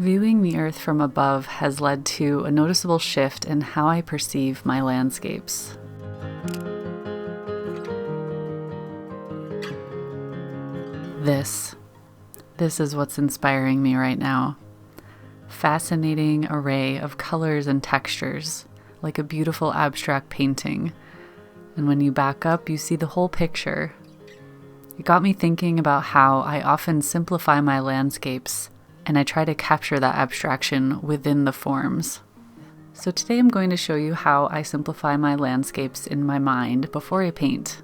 Viewing the earth from above has led to a noticeable shift in how I perceive my landscapes. This is what's inspiring me right now. Fascinating array of colors and textures, like a beautiful abstract painting. And when you back up, you see the whole picture. It got me thinking about how I often simplify my landscapes, and I try to capture that abstraction within the forms. So today I'm going to show you how I simplify my landscapes in my mind before I paint.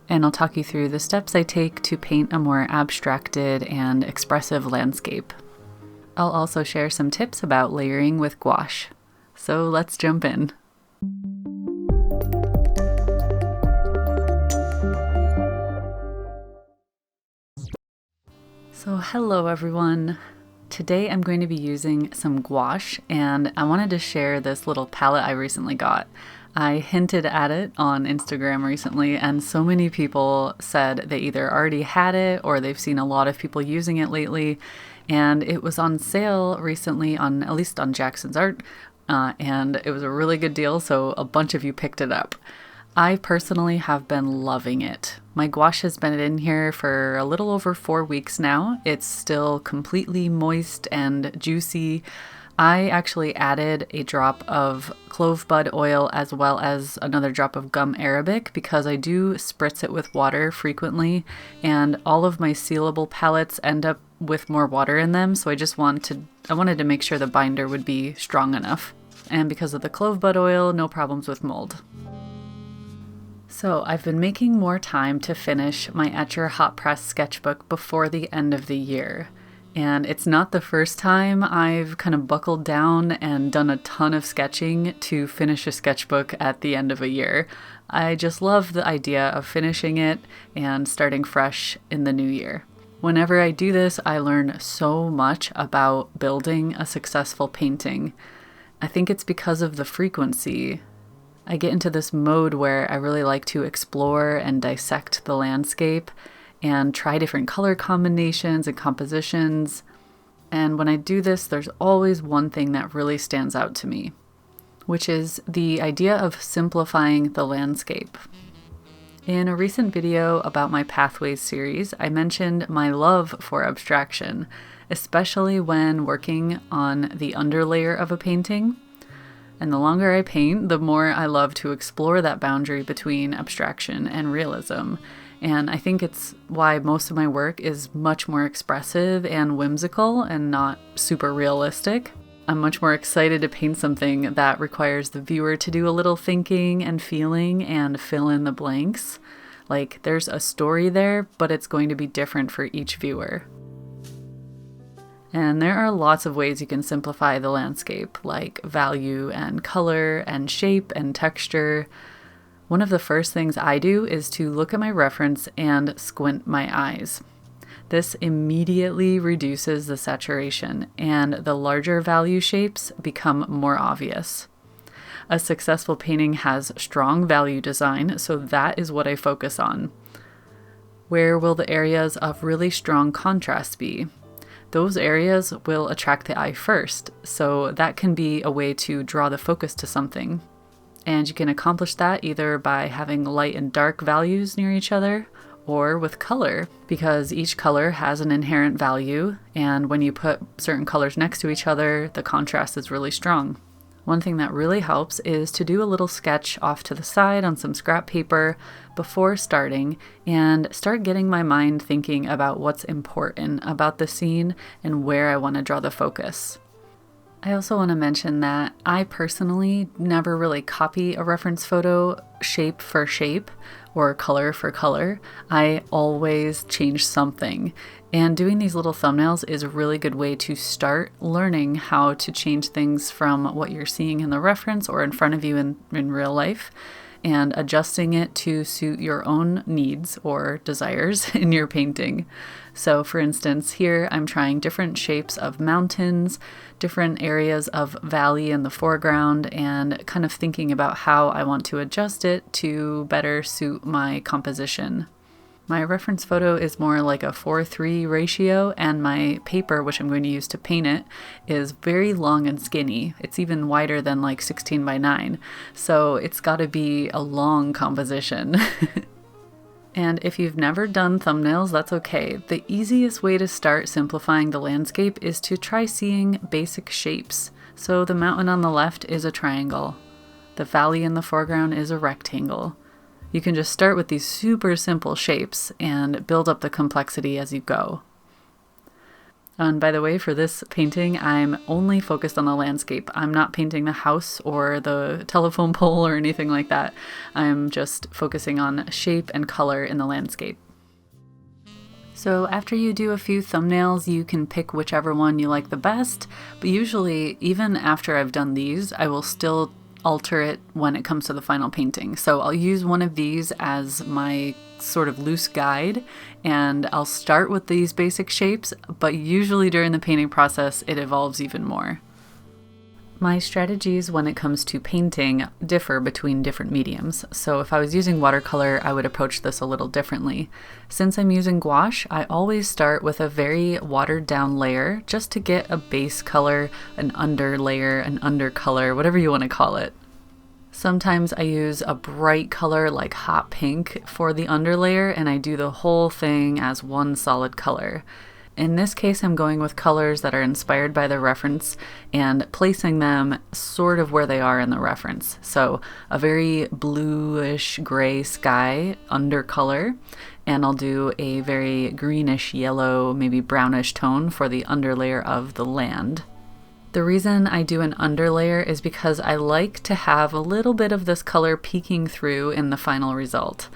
And I'll talk you through the steps I take to paint a more abstracted and expressive landscape. I'll also share some tips about layering with gouache. So let's jump in. So hello everyone. Today I'm going to be using some gouache, and I wanted to share this little palette I recently got. I hinted at it on Instagram recently, and so many people said they either already had it or they've seen a lot of people using it lately. And it was on sale recently at least on Jackson's Art, and it was a really good deal, so a bunch of you picked it up. I personally have been loving it. My gouache has been in here for a little over 4 weeks now. It's still completely moist and juicy. I actually added a drop of clove bud oil as well as another drop of gum arabic because I do spritz it with water frequently, and all of my sealable palettes end up with more water in them, so I wanted to make sure the binder would be strong enough. And because of the clove bud oil, no problems with mold. So I've been making more time to finish my Etcher hot press sketchbook before the end of the year. And it's not the first time I've kind of buckled down and done a ton of sketching to finish a sketchbook at the end of a year. I just love the idea of finishing it and starting fresh in the new year. Whenever I do this, I learn so much about building a successful painting. I think it's because of the frequency. I get into this mode where I really like to explore and dissect the landscape and try different color combinations and compositions. And when I do this, there's always one thing that really stands out to me, which is the idea of simplifying the landscape. In a recent video about my Pathways series, I mentioned my love for abstraction, especially when working on the underlayer of a painting. And the longer I paint, the more I love to explore that boundary between abstraction and realism. And I think it's why most of my work is much more expressive and whimsical and not super realistic. I'm much more excited to paint something that requires the viewer to do a little thinking and feeling and fill in the blanks. Like there's a story there, but it's going to be different for each viewer. And there are lots of ways you can simplify the landscape, like value and color and shape and texture. One of the first things I do is to look at my reference and squint my eyes. This immediately reduces the saturation, and the larger value shapes become more obvious. A successful painting has strong value design, so that is what I focus on. Where will the areas of really strong contrast be? Those areas will attract the eye first, so that can be a way to draw the focus to something. And you can accomplish that either by having light and dark values near each other, or with color, because each color has an inherent value, and when you put certain colors next to each other, the contrast is really strong. One thing that really helps is to do a little sketch off to the side on some scrap paper before starting and start getting my mind thinking about what's important about the scene and where I want to draw the focus. I also want to mention that I personally never really copy a reference photo shape for shape or color for color. I always change something. And doing these little thumbnails is a really good way to start learning how to change things from what you're seeing in the reference or in front of you in real life, and adjusting it to suit your own needs or desires in your painting. So for instance, here I'm trying different shapes of mountains, different areas of valley in the foreground, and kind of thinking about how I want to adjust it to better suit my composition. My reference photo is more like a 4:3 ratio, and my paper, which I'm going to use to paint it, is very long and skinny. It's even wider than like 16 by 9, so it's got to be a long composition. And if you've never done thumbnails, that's okay. The easiest way to start simplifying the landscape is to try seeing basic shapes. So the mountain on the left is a triangle. The valley in the foreground is a rectangle. You can just start with these super simple shapes and build up the complexity as you go. And by the way, for this painting, I'm only focused on the landscape. I'm not painting the house or the telephone pole or anything like that. I'm just focusing on shape and color in the landscape. So after you do a few thumbnails, you can pick whichever one you like the best, but usually, even after I've done these, I will still alter it when it comes to the final painting. So I'll use one of these as my sort of loose guide, and I'll start with these basic shapes, but usually during the painting process it evolves even more. My strategies when it comes to painting differ between different mediums. So if I was using watercolor, I would approach this a little differently. Since I'm using gouache, I always start with a very watered down layer just to get a base color, an under layer, an undercolor, whatever you want to call it. Sometimes I use a bright color like hot pink for the underlayer, and I do the whole thing as one solid color. In this case, I'm going with colors that are inspired by the reference and placing them sort of where they are in the reference. So a very bluish gray sky undercolor, and I'll do a very greenish yellow, maybe brownish tone for the underlayer of the land. The reason I do an underlayer is because I like to have a little bit of this color peeking through in the final result.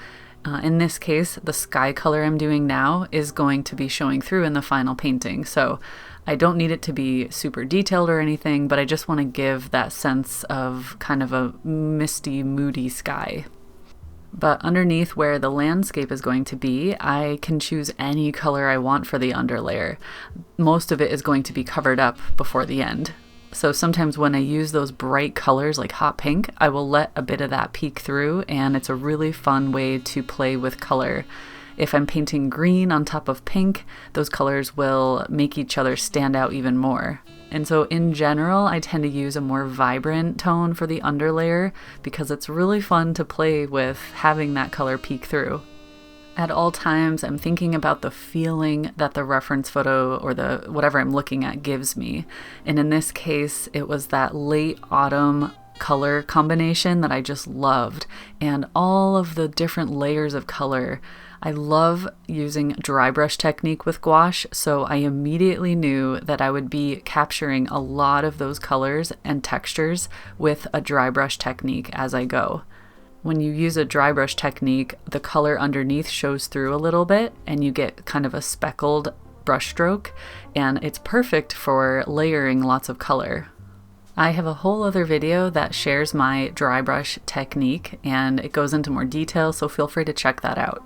In this case, the sky color I'm doing now is going to be showing through in the final painting, so I don't need it to be super detailed or anything, but I just want to give that sense of kind of a misty, moody sky. But underneath where the landscape is going to be, I can choose any color I want for the underlayer. Most of it is going to be covered up before the end. So sometimes when I use those bright colors like hot pink, I will let a bit of that peek through, and it's a really fun way to play with color. If I'm painting green on top of pink, those colors will make each other stand out even more. And so in general, I tend to use a more vibrant tone for the underlayer because it's really fun to play with having that color peek through. At all times, I'm thinking about the feeling that the reference photo or the whatever I'm looking at gives me. And in this case, it was that late autumn color combination that I just loved, and all of the different layers of color. I love using dry brush technique with gouache, so I immediately knew that I would be capturing a lot of those colors and textures with a dry brush technique as I go. When you use a dry brush technique, the color underneath shows through a little bit and you get kind of a speckled brush stroke, and it's perfect for layering lots of color. I have a whole other video that shares my dry brush technique and it goes into more detail, so feel free to check that out.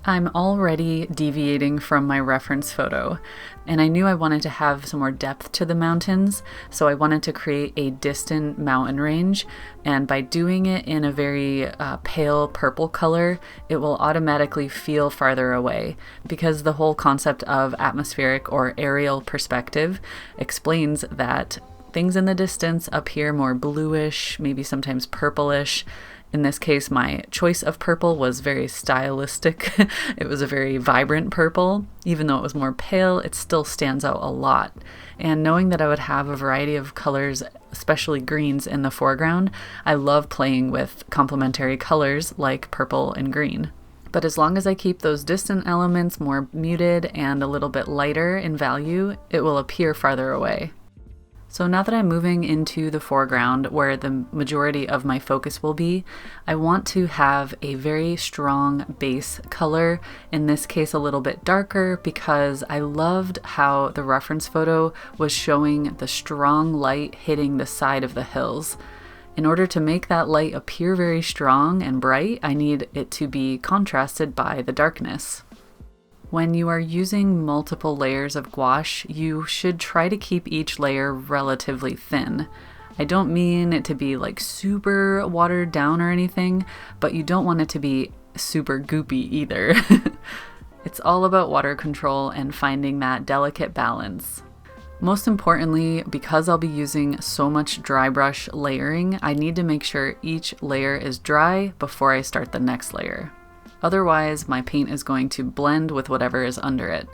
I'm already deviating from my reference photo, and I knew I wanted to have some more depth to the mountains, so I wanted to create a distant mountain range, and by doing it in a very pale purple color, it will automatically feel farther away, because the whole concept of atmospheric or aerial perspective explains that things in the distance appear more bluish, maybe sometimes purplish. In this case, my choice of purple was very stylistic. It was a very vibrant purple. Even though it was more pale, it still stands out a lot. And knowing that I would have a variety of colors, especially greens in the foreground, I love playing with complementary colors like purple and green. But as long as I keep those distant elements more muted and a little bit lighter in value, it will appear farther away. So now that I'm moving into the foreground where the majority of my focus will be, I want to have a very strong base color, in this case a little bit darker, because I loved how the reference photo was showing the strong light hitting the side of the hills. In order to make that light appear very strong and bright, I need it to be contrasted by the darkness. When you are using multiple layers of gouache, you should try to keep each layer relatively thin. I don't mean it to be like super watered down or anything, but you don't want it to be super goopy either. It's all about water control and finding that delicate balance. Most importantly, because I'll be using so much dry brush layering, I need to make sure each layer is dry before I start the next layer. Otherwise, my paint is going to blend with whatever is under it.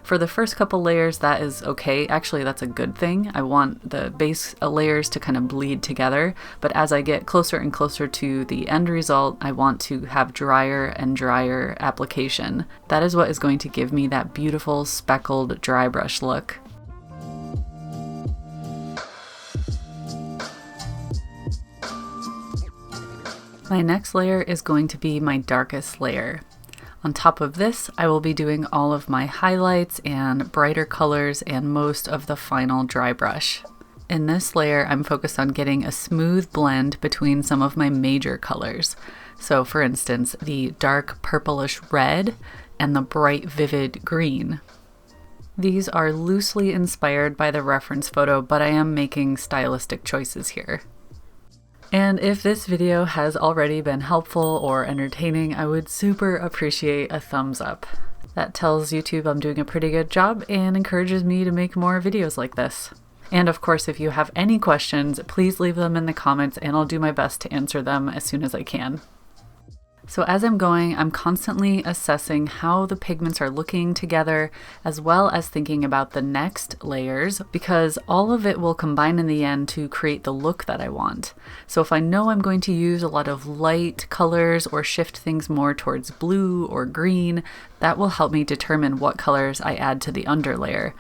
For the first couple layers, that is okay. Actually, that's a good thing. I want the base layers to kind of bleed together, but as I get closer and closer to the end result, I want to have drier and drier application. That is what is going to give me that beautiful speckled dry brush look. My next layer is going to be my darkest layer. On top of this, I will be doing all of my highlights and brighter colors and most of the final dry brush. In this layer, I'm focused on getting a smooth blend between some of my major colors. So for instance, the dark purplish red and the bright vivid green. These are loosely inspired by the reference photo, but I am making stylistic choices here. And if this video has already been helpful or entertaining, I would super appreciate a thumbs up. That tells YouTube I'm doing a pretty good job and encourages me to make more videos like this. And of course, if you have any questions, please leave them in the comments and I'll do my best to answer them as soon as I can. So as I'm going, I'm constantly assessing how the pigments are looking together, as well as thinking about the next layers, because all of it will combine in the end to create the look that I want. So if I know I'm going to use a lot of light colors or shift things more towards blue or green, that will help me determine what colors I add to the underlayer.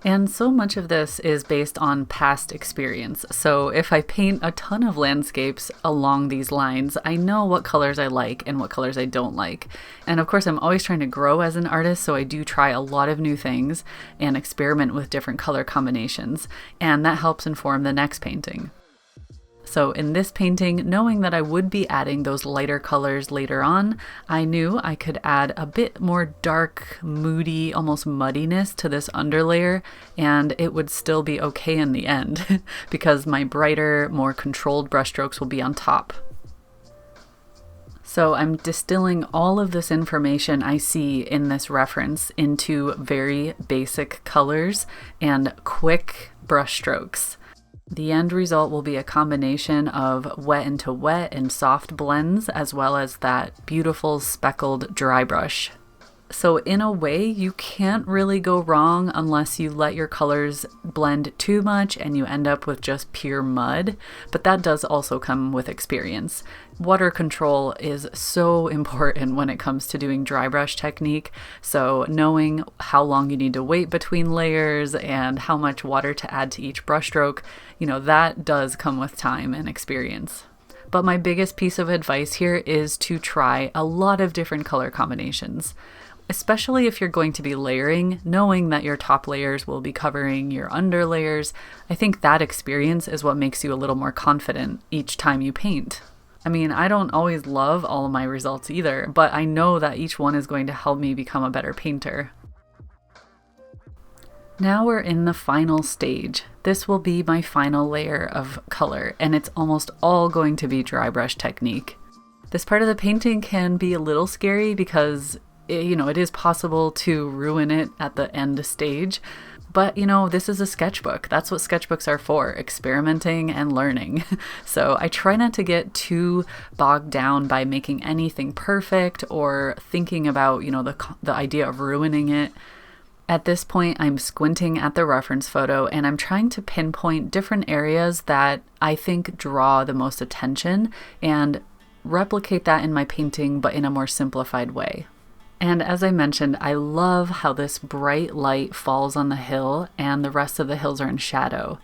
And so much of this is based on past experience. So if I paint a ton of landscapes along these lines, I know what colors I like and what colors I don't like. And of course, I'm always trying to grow as an artist, so I do try a lot of new things and experiment with different color combinations, and that helps inform the next painting. So in this painting, knowing that I would be adding those lighter colors later on, I knew I could add a bit more dark, moody, almost muddiness to this underlayer, and it would still be okay in the end because my brighter, more controlled brushstrokes will be on top. So I'm distilling all of this information I see in this reference into very basic colors and quick brushstrokes. The end result will be a combination of wet into wet and soft blends, as well as that beautiful speckled dry brush. So in a way, you can't really go wrong unless you let your colors blend too much and you end up with just pure mud, but that does also come with experience. Water control is so important when it comes to doing dry brush technique, so knowing how long you need to wait between layers and how much water to add to each brushstroke, that does come with time and experience. But my biggest piece of advice here is to try a lot of different color combinations. Especially if you're going to be layering, knowing that your top layers will be covering your under layers, I think that experience is what makes you a little more confident each time you paint. I mean, I don't always love all of my results either, but I know that each one is going to help me become a better painter. Now we're in the final stage. This will be my final layer of color, and it's almost all going to be dry brush technique. This part of the painting can be a little scary because it is possible to ruin it at the end stage, but this is a sketchbook. That's what sketchbooks are for, experimenting and learning. So I try not to get too bogged down by making anything perfect or thinking about, the idea of ruining it. At this point, I'm squinting at the reference photo and I'm trying to pinpoint different areas that I think draw the most attention and replicate that in my painting, but in a more simplified way. And as I mentioned, I love how this bright light falls on the hill and the rest of the hills are in shadow.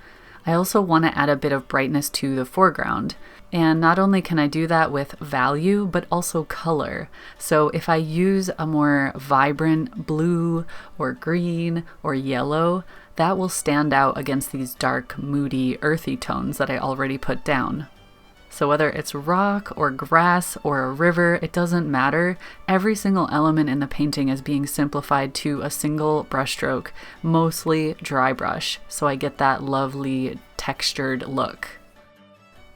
I also want to add a bit of brightness to the foreground. And not only can I do that with value, but also color. So if I use a more vibrant blue or green or yellow, that will stand out against these dark, moody, earthy tones that I already put down. So whether it's rock or grass or a river, it doesn't matter. Every single element in the painting is being simplified to a single brushstroke, mostly dry brush, so I get that lovely textured look.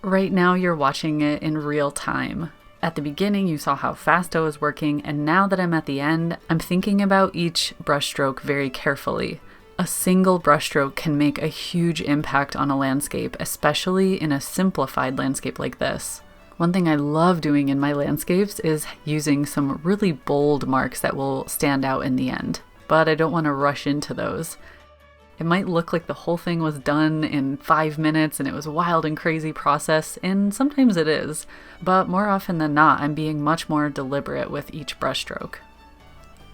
Right now you're watching it in real time. At the beginning, you saw how fast I was working, and now that I'm at the end, I'm thinking about each brushstroke very carefully. A single brushstroke can make a huge impact on a landscape, especially in a simplified landscape like this. One thing I love doing in my landscapes is using some really bold marks that will stand out in the end, but I don't want to rush into those. It might look like the whole thing was done in 5 minutes and it was a wild and crazy process, and sometimes it is, but more often than not, I'm being much more deliberate with each brushstroke.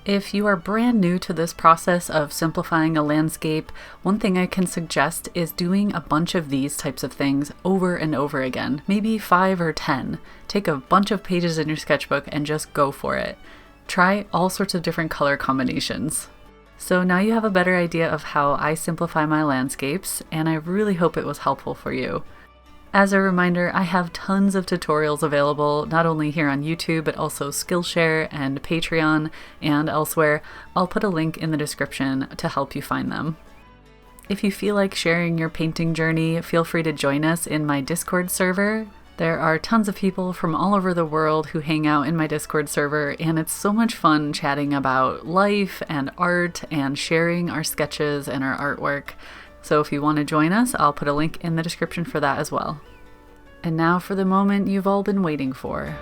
If you are brand new to this process of simplifying a landscape, one thing I can suggest is doing a bunch of these types of things over and over again, maybe 5 or 10. Take a bunch of pages in your sketchbook and just go for it. Try all sorts of different color combinations. So now you have a better idea of how I simplify my landscapes, and I really hope it was helpful for you. As a reminder, I have tons of tutorials available, not only here on YouTube, but also Skillshare and Patreon and elsewhere. I'll put a link in the description to help you find them. If you feel like sharing your painting journey, feel free to join us in my Discord server. There are tons of people from all over the world who hang out in my Discord server, and it's so much fun chatting about life and art and sharing our sketches and our artwork. So if you want to join us, I'll put a link in the description for that as well. And now for the moment you've all been waiting for.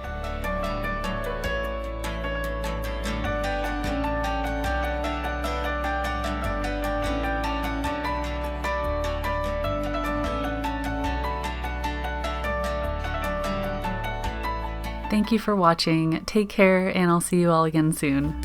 Thank you for watching, take care, and I'll see you all again soon.